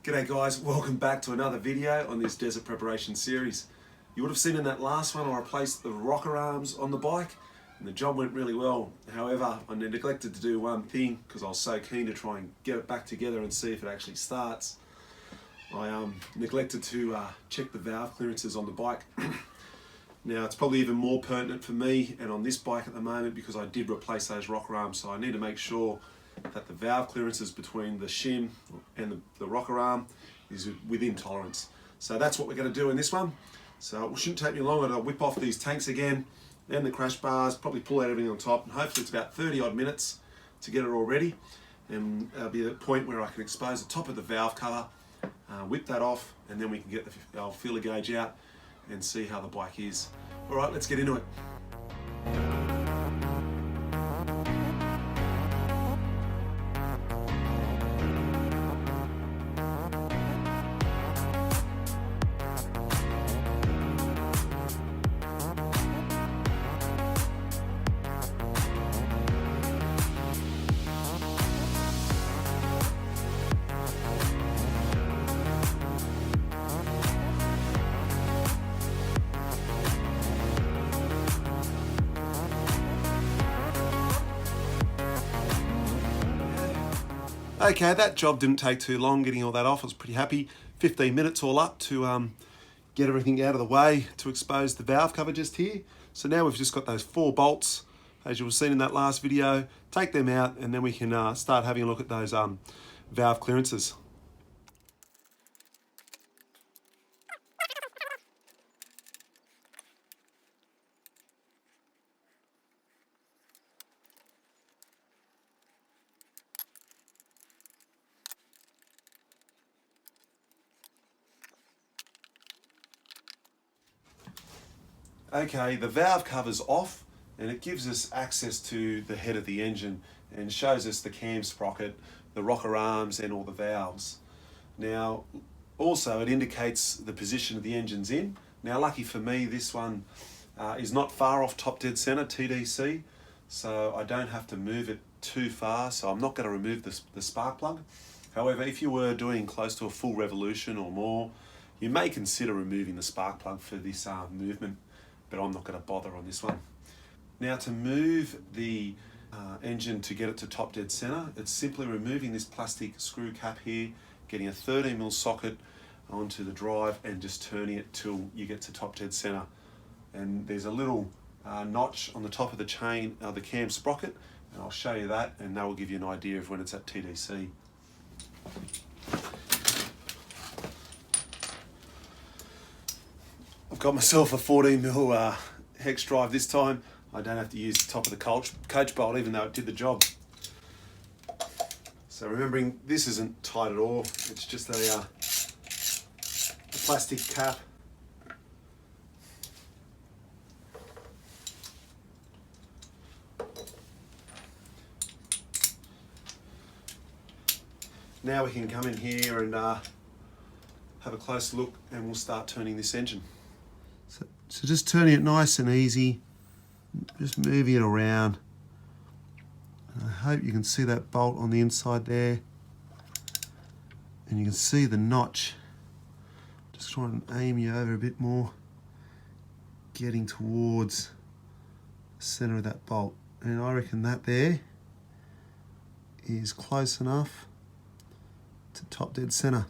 G'day guys, welcome back to another video on this desert preparation series. You would have seen in that last one I replaced the rocker arms on the bike and the job went really well. However, I neglected to do one thing because I was so keen to try and get it back together and see if it actually starts. I neglected to check the valve clearances on the bike. Now it's probably even more pertinent for me and on this bike at the moment because I did replace those rocker arms, so I need to make sure that the valve clearances between the shim and the rocker arm is within tolerance. So that's what we're going to do in this one. So it shouldn't take me long. I'll whip off these tanks again, then the crash bars, probably pull out everything on top, and hopefully it's about 30 odd minutes to get it all ready. And there'll be a point where I can expose the top of the valve cover, whip that off, and then we can get the feeler gauge out and see how the bike is. All right, let's get into it. Okay, that job didn't take too long getting all that off. I was pretty happy. 15 minutes all up to get everything out of the way to expose the valve cover just here. So now we've just got those 4 bolts, as you were seeing in that last video. Take them out and then we can start having a look at those valve clearances. Okay, the valve cover's off and it gives us access to the head of the engine and shows us the cam sprocket, the rocker arms and all the valves. Now, also it indicates the position of the engine's in. Now, lucky for me, this one is not far off top dead center, TDC, so I don't have to move it too far, so I'm not going to remove the spark plug. However, if you were doing close to a full revolution or more, you may consider removing the spark plug for this movement, but I'm not going to bother on this one. Now, to move the engine to get it to top dead center, it's simply removing this plastic screw cap here, getting a 13mm socket onto the drive and just turning it till you get to top dead center. And there's a little notch on the top of the chain, the cam sprocket, and I'll show you that and that will give you an idea of when it's at TDC. I've got myself a 14mm hex drive this time. I don't have to use the top of the coach bolt even though it did the job. So remembering this isn't tight at all, it's just a plastic cap. Now we can come in here and have a close look and we'll start turning this engine. So just turning it nice and easy, just moving it around. And I hope you can see that bolt on the inside there. And you can see the notch. Just trying to aim you over a bit more, getting towards the center of that bolt. And I reckon that there is close enough to top dead center.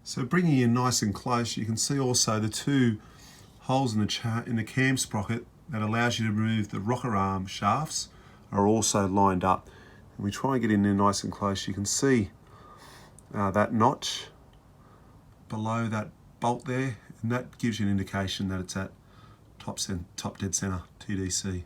So bringing you nice and close, you can see also the 2 holes in the cam sprocket that allows you to remove the rocker arm shafts are also lined up. And we try and get in there nice and close. You can see that notch below that bolt there, and that gives you an indication that it's at top dead center, TDC.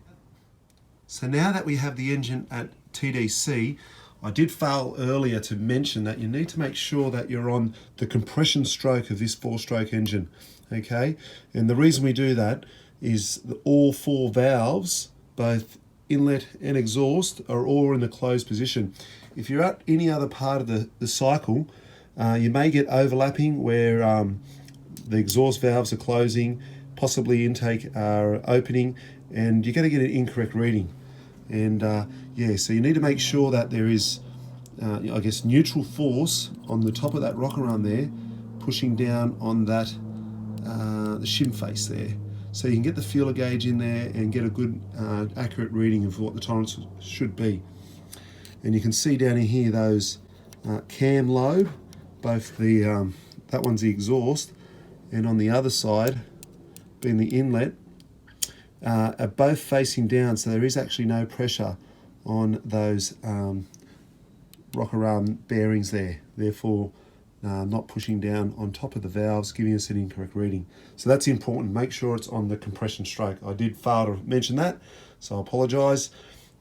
So now that we have the engine at TDC, I did fail earlier to mention that you need to make sure that you're on the compression stroke of this 4-stroke engine, okay? And the reason we do that is that all 4 valves, both inlet and exhaust, are all in the closed position. If you're at any other part of the cycle, you may get overlapping where the exhaust valves are closing, possibly intake are opening, and you're going to get an incorrect reading. And yeah, so you need to make sure that there is I guess, neutral force on the top of that rocker arm there, pushing down on that the shim face there. So you can get the feeler gauge in there and get a good accurate reading of what the tolerance should be. And you can see down in here those cam lobe, both the that one's the exhaust, and on the other side being the inlet, are both facing down, so there is actually no pressure on those rocker arm bearings there, therefore not pushing down on top of the valves, giving us an incorrect reading. So that's important. Make sure it's on the compression stroke. I did fail to mention that, so I apologise.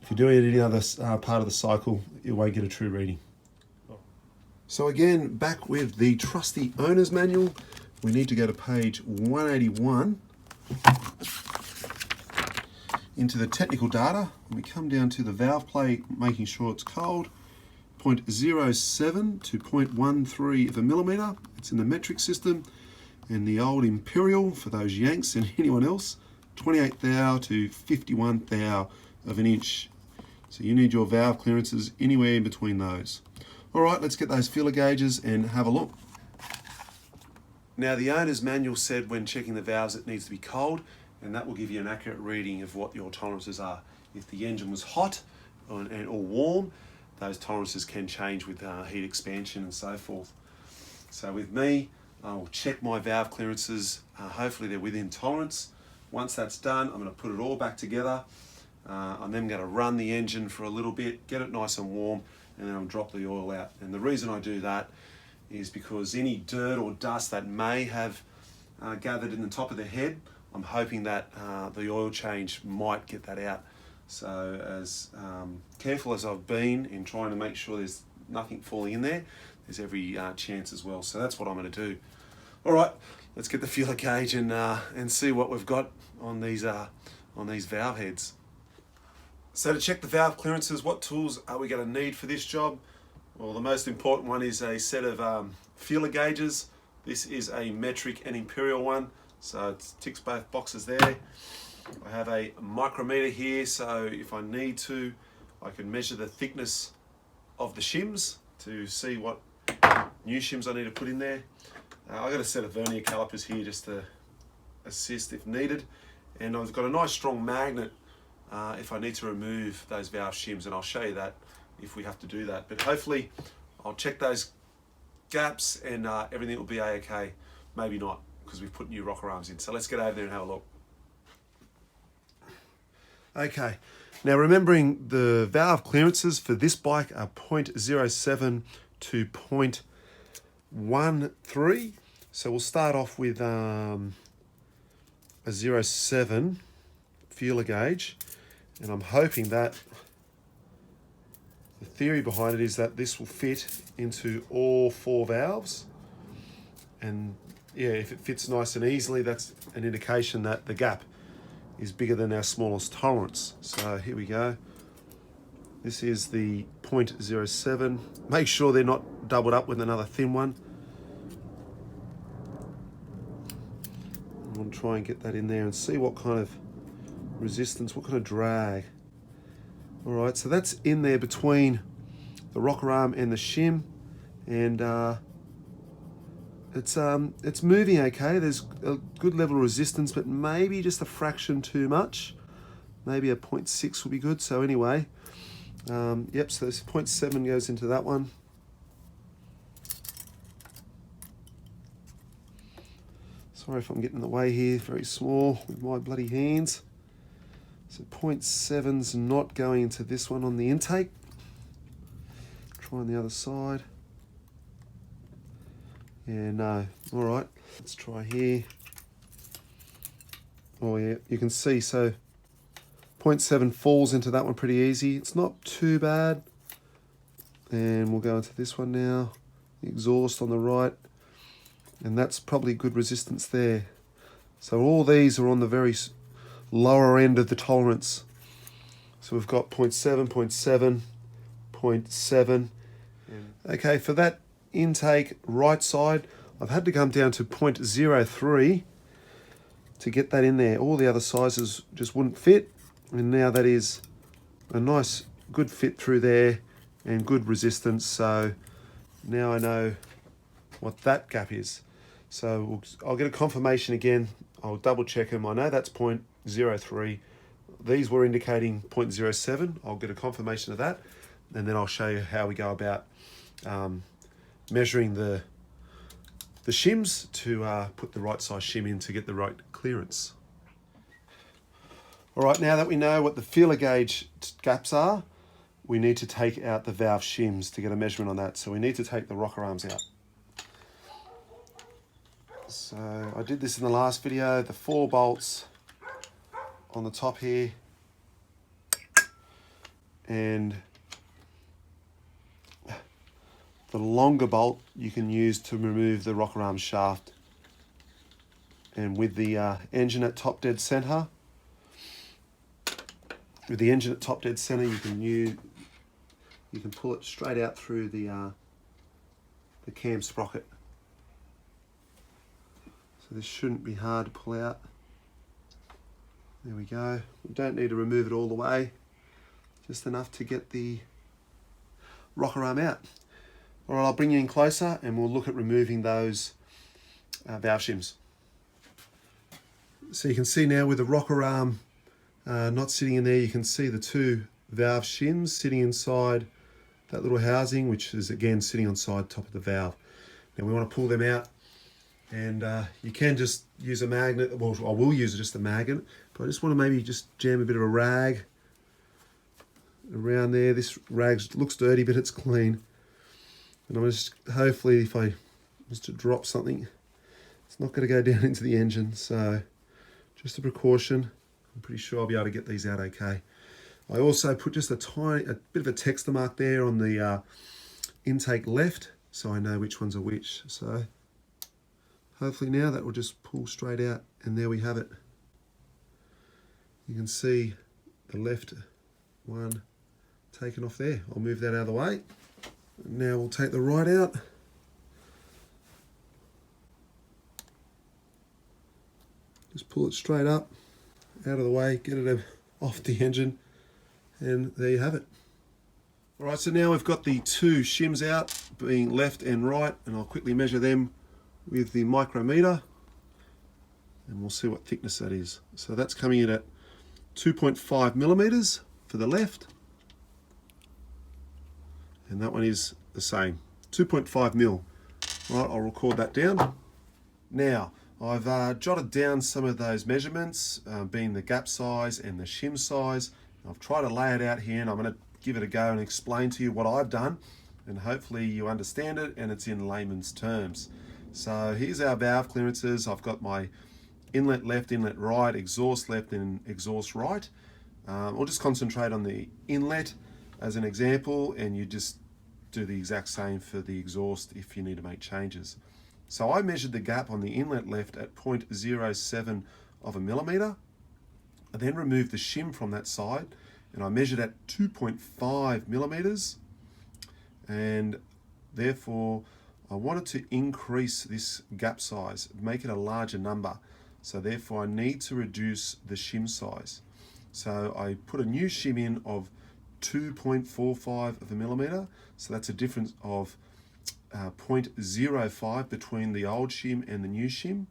If you're doing it in any other part of the cycle, you won't get a true reading. So again, back with the trusty owner's manual, we need to go to page 181 into the technical data, and we come down to the valve plate, making sure it's cold, 0.07 to 0.13 of a millimetre. It's in the metric system, and the old imperial for those Yanks and anyone else, 28 thou to 51 thou of an inch. So you need your valve clearances anywhere in between those. All right, let's get those feeler gauges and have a look. Now the owner's manual said when checking the valves it needs to be cold, and that will give you an accurate reading of what your tolerances are. If the engine was hot or warm, those tolerances can change with heat expansion and so forth. So with me, I'll check my valve clearances. Hopefully they're within tolerance. Once that's done, I'm going to put it all back together. I'm then going to run the engine for a little bit, get it nice and warm, and then I'll drop the oil out. And the reason I do that is because any dirt or dust that may have gathered in the top of the head, I'm hoping that the oil change might get that out. So as careful as I've been in trying to make sure there's nothing falling in there, there's every chance as well. So that's what I'm going to do. All right, let's get the feeler gauge and see what we've got on these valve heads. So to check the valve clearances, what tools are we going to need for this job? Well, the most important one is a set of feeler gauges. This is a metric and imperial one, so it ticks both boxes there. I have a micrometer here, so if I need to, I can measure the thickness of the shims to see what new shims I need to put in there. I've got a set of vernier calipers here just to assist if needed, and I've got a nice strong magnet if I need to remove those valve shims, and I'll show you that if we have to do that. But hopefully I'll check those gaps and everything will be okay. Maybe not, because we've put new rocker arms in. So let's get over there and have a look. Okay, now remembering the valve clearances for this bike are 0.07 to 0.13. So we'll start off with a 0.7 feeler gauge, and I'm hoping that the theory behind it is that this will fit into all 4 valves, and yeah, if it fits nice and easily, that's an indication that the gap is bigger than our smallest tolerance. So here we go. This is the 0.07. Make sure they're not doubled up with another thin one. I'm going to try and get that in there and see what kind of resistance, what kind of drag. All right, so that's in there between the rocker arm and the shim, and it's moving okay. There's a good level of resistance, but maybe just a fraction too much. Maybe a 0.6 will be good. So anyway, yep, so this 0.7 goes into that one. Sorry if I'm getting in the way here, very small with my bloody hands. So 0.7's not going into this one on the intake. Try on the other side. Yeah, no, all right, let's try here. Oh yeah, you can see, so 0.7 falls into that one pretty easy. It's not too bad. And we'll go into this one now, the exhaust on the right, and that's probably good resistance there. So all these are on the very lower end of the tolerance. So we've got 0.7, 0.7, 0.7. Okay, for that intake right side, I've had to come down to 0.03 to get that in there. All the other sizes just wouldn't fit, and now that is a nice good fit through there, and good resistance. So now I know what that gap is. So I'll get a confirmation again. I'll double check them. I know that's 0.03. These were indicating 0.07. I'll get a confirmation of that, and then I'll show you how we go about measuring the shims to put the right size shim in to get the right clearance. All right, now that we know what the feeler gauge gaps are, we need to take out the valve shims to get a measurement on that. So we need to take the rocker arms out. So I did this in the last video, the 4 bolts on the top here, and the longer bolt you can use to remove the rocker arm shaft. And with the engine at top dead center, you can pull it straight out through the cam sprocket. So this shouldn't be hard to pull out. There we go. We don't need to remove it all the way, just enough to get the rocker arm out. All right, I'll bring you in closer and we'll look at removing those valve shims. So you can see now with the rocker arm not sitting in there, you can see the 2 valve shims sitting inside that little housing, which is again sitting on side top of the valve. Now we want to pull them out, and you can just use a magnet. Well, I will use just a magnet, but I just want to maybe just jam a bit of a rag around there. This rag looks dirty, but it's clean. And I'm just, hopefully if I was to drop something, it's not going to go down into the engine. So just a precaution. I'm pretty sure I'll be able to get these out okay. I also put just a bit of a texture mark there on the intake left, so I know which ones are which. So hopefully now that will just pull straight out, and there we have it. You can see the left one taken off there. I'll move that out of the way. Now we'll take the right out. Just pull it straight up, out of the way, get it off the engine, and there you have it. All right, so now we've got the 2 shims out, being left and right, and I'll quickly measure them with the micrometer, and we'll see what thickness that is. So that's coming in at 2.5 millimeters for the left, and that one is the same, 2.5 mil. Right, I'll record that down. Now, I've jotted down some of those measurements, being the gap size and the shim size. I've tried to lay it out here, and I'm going to give it a go and explain to you what I've done, and hopefully you understand it and it's in layman's terms. So here's our valve clearances. I've got my inlet left, inlet right, exhaust left and exhaust right. I'll just concentrate on the inlet as an example, and you just do the exact same for the exhaust if you need to make changes. So I measured the gap on the inlet left at 0.07 of a millimeter. I then removed the shim from that side, and I measured at 2.5 millimeters, and therefore I wanted to increase this gap size, make it a larger number. So therefore I need to reduce the shim size. So I put a new shim in of 2.45 of a millimeter. So that's a difference of 0.05 between the old shim and the new shim,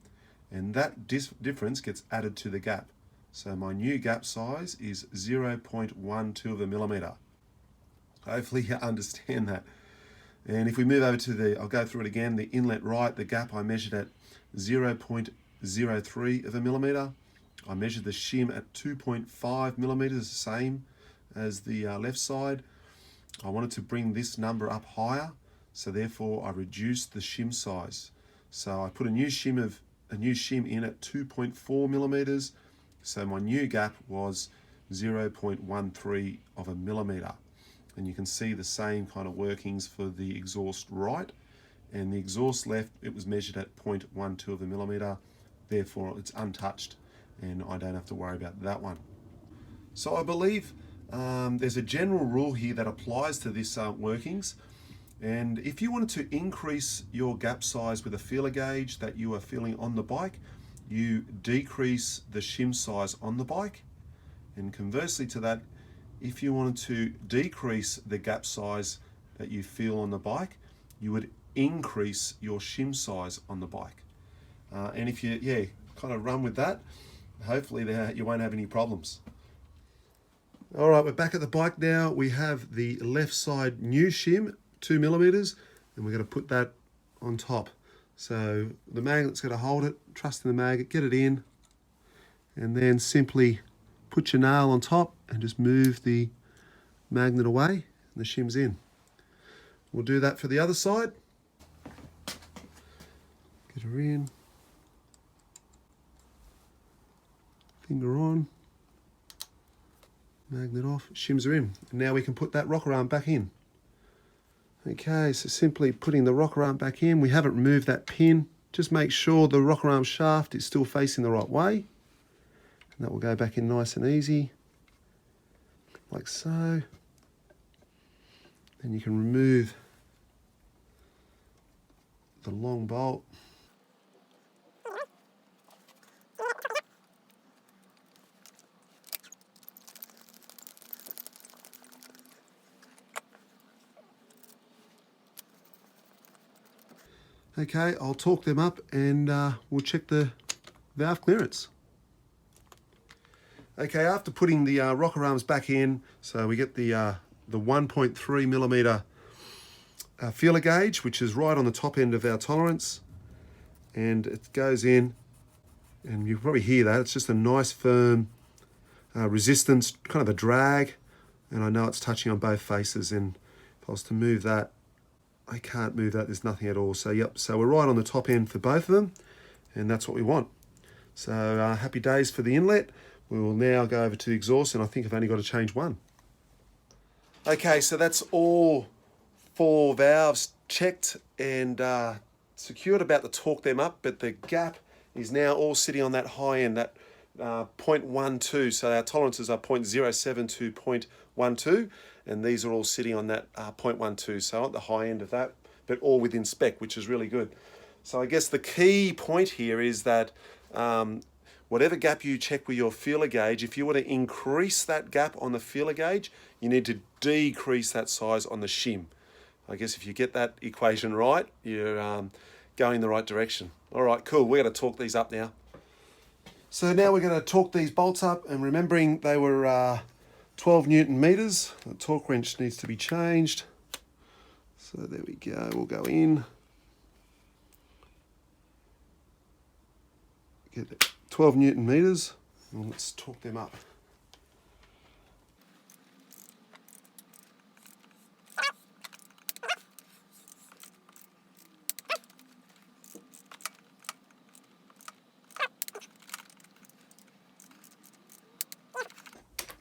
and that difference gets added to the gap. So my new gap size is 0.12 of a millimeter. Hopefully you understand that. And if we move over to I'll go through it again, the inlet right, the gap I measured at 0.03 of a millimeter. I measured the shim at 2.5 millimeters, the same as the left side. I wanted to bring this number up higher, so therefore I reduced the shim size. So I put a new shim in at 2.4 millimeters. So my new gap was 0.13 of a millimeter. And you can see the same kind of workings for the exhaust right, and the exhaust left, it was measured at 0.12 of a millimeter. Therefore it's untouched, and I don't have to worry about that one. So I believe there's a general rule here that applies to this workings. And if you wanted to increase your gap size with a feeler gauge that you are feeling on the bike, you decrease the shim size on the bike. And conversely to that, if you wanted to decrease the gap size that you feel on the bike, you would increase your shim size on the bike. And if you, kind of run with that, hopefully you won't have any problems. All right, we're back at the bike now. We have the left side new shim, 2mm, and we're going to put that on top. So the magnet's going to hold it, trust in the magnet, get it in, and then simply put your nail on top and just move the magnet away, and the shim's in. We'll do that for the other side. Get her in. Finger on. Magnet off. Shims are in. And now we can put that rocker arm back in. Okay, so simply putting the rocker arm back in. We haven't removed that pin. Just make sure the rocker arm shaft is still facing the right way. And that will go back in nice and easy. Like so. Then you can remove the long bolt. Okay, I'll torque them up and we'll check the valve clearance. Okay, after putting the rocker arms back in, so we get the 1.3mm feeler gauge, which is right on the top end of our tolerance, and it goes in, and you can probably hear that. It's just a nice firm resistance, kind of a drag, and I know it's touching on both faces, and if I was to move that, I can't move that, there's nothing at all. So yep, so we're right on the top end for both of them, and that's what we want. So happy days for the inlet. We will now go over to the exhaust, and I think I've only got to change one. Okay, so that's all 4 valves checked and secured. About to torque them up, but the gap is now all sitting on that high end, that 0.12. So our tolerances are 0.07 to 0.12, and these are all sitting on that 0.12, so at the high end of that, but all within spec, which is really good. So I guess the key point here is that whatever gap you check with your feeler gauge, if you want to increase that gap on the feeler gauge, you need to decrease that size on the shim. I guess if you get that equation right, you're going the right direction. All right, cool. We're going to torque these up now. So now we're going to torque these bolts up, and remembering they were 12 Newton meters. The torque wrench needs to be changed. So there we go. We'll go in. Get 12 Newton meters, and let's torque them up.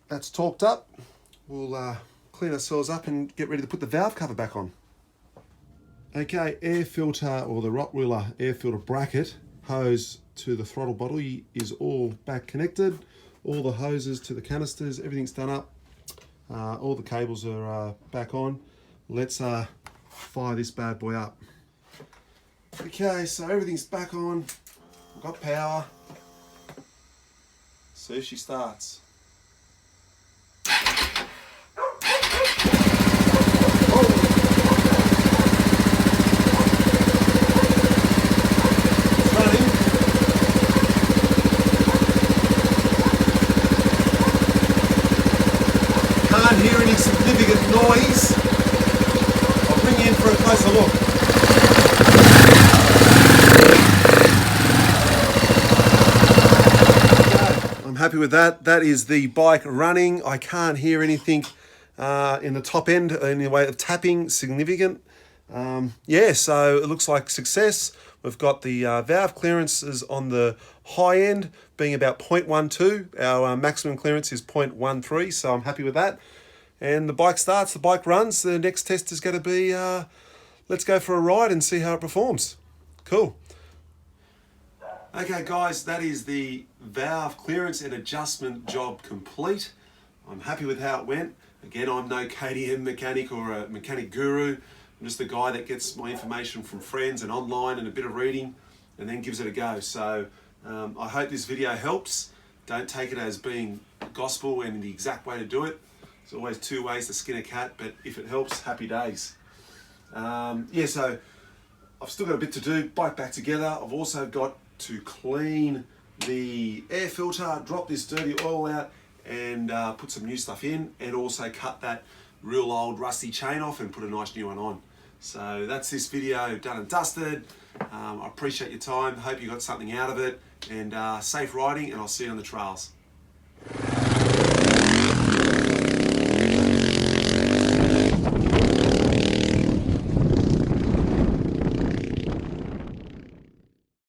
That's torqued up. We'll clean ourselves up and get ready to put the valve cover back on. Okay, air filter, or the Rottweiler air filter bracket hose to the throttle bottle is all back connected. All the hoses to the canisters, everything's done up. All the cables are back on. Let's fire this bad boy up. Okay, so everything's back on. We've got power. See if she starts. Can't hear any significant noise. I'll bring you in for a closer look. I'm happy with that. That is the bike running. I can't hear anything in the top end in the way of tapping significant. Yeah, so it looks like success. We've got the valve clearances on the high end being about 0.12. Our maximum clearance is 0.13, so I'm happy with that. And the bike starts, the bike runs. The next test is going to be, let's go for a ride and see how it performs. Cool. Okay guys, that is the valve clearance and adjustment job complete. I'm happy with how it went. Again, I'm no KTM mechanic or a mechanic guru. I'm just the guy that gets my information from friends and online and a bit of reading and then gives it a go. So I hope this video helps. Don't take it as being gospel and the exact way to do it. There's always two ways to skin a cat, but if it helps, happy days. Yeah, so I've still got a bit to do, bike back together. I've also got to clean the air filter, drop this dirty oil out, and put some new stuff in, and also cut that real old rusty chain off and put a nice new one on. So that's this video done and dusted. I appreciate your time, hope you got something out of it, and safe riding, and I'll see you on the trails.